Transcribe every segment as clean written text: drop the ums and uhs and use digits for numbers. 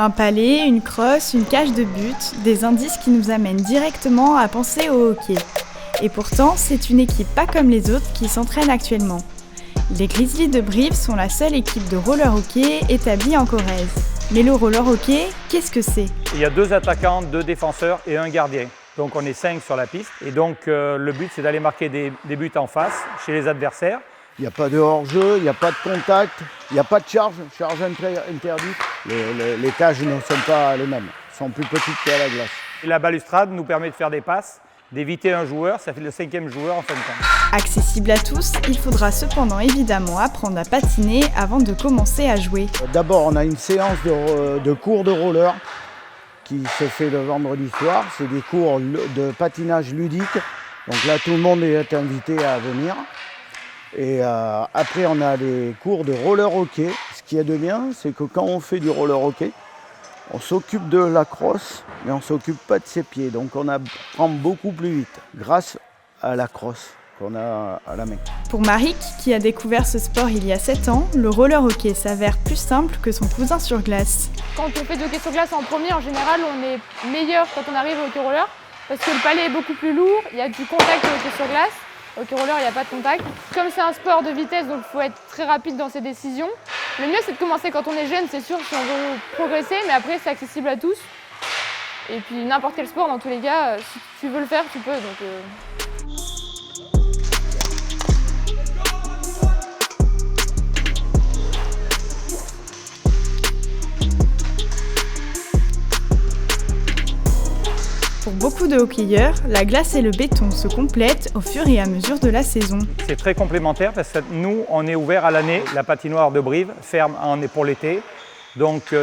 Un palé, une crosse, une cage de but, des indices qui nous amènent directement à penser au hockey. Et pourtant, c'est une équipe pas comme les autres qui s'entraîne actuellement. Les Grizzlies de Brive sont la seule équipe de roller hockey établie en Corrèze. Mais le roller hockey, qu'est-ce que c'est ? Il y a 2 attaquants, 2 défenseurs et 1 gardien. Donc on est 5 sur la piste. Et donc le but, c'est d'aller marquer des buts en face chez les adversaires. Il n'y a pas de hors-jeu, il n'y a pas de contact, il n'y a pas de charge interdite. Les cages ne sont pas les mêmes, sont plus petites qu'à la glace. Et la balustrade nous permet de faire des passes, d'éviter un joueur, ça fait le 5e joueur en fin de compte. Accessible à tous, il faudra cependant évidemment apprendre à patiner avant de commencer à jouer. D'abord, on a une séance de cours de roller qui se fait le vendredi soir. C'est des cours de patinage ludique. Donc là, tout le monde est invité à venir. Et après, on a les cours de roller hockey. Ce qui est de bien, c'est que quand on fait du roller hockey, on s'occupe de la crosse, mais on ne s'occupe pas de ses pieds. Donc on apprend beaucoup plus vite grâce à la crosse qu'on a à la main. Pour Marik, qui a découvert ce sport il y a 7 ans, le roller hockey s'avère plus simple que son cousin sur glace. Quand on fait du hockey sur glace en premier, en général, on est meilleur quand on arrive au hockey roller parce que le palais est beaucoup plus lourd, il y a du contact au hockey sur glace. Au hockey roller, il n'y a pas de contact. Comme c'est un sport de vitesse, donc il faut être très rapide dans ses décisions. Le mieux, c'est de commencer quand on est jeune, c'est sûr, si on veut progresser, mais après, c'est accessible à tous. Et puis, n'importe quel sport, dans tous les cas, si tu veux le faire, tu peux. Pour beaucoup de hockeyeurs, la glace et le béton se complètent au fur et à mesure de la saison. C'est très complémentaire parce que nous, on est ouvert à l'année. La patinoire de Brive ferme pour l'été. Donc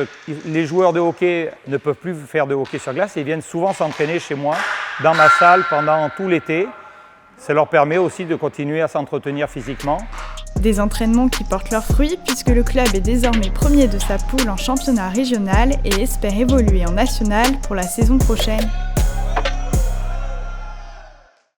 les joueurs de hockey ne peuvent plus faire de hockey sur glace et ils viennent souvent s'entraîner chez moi, dans ma salle, pendant tout l'été. Ça leur permet aussi de continuer à s'entretenir physiquement. Des entraînements qui portent leurs fruits puisque le club est désormais premier de sa poule en championnat régional et espère évoluer en national pour la saison prochaine.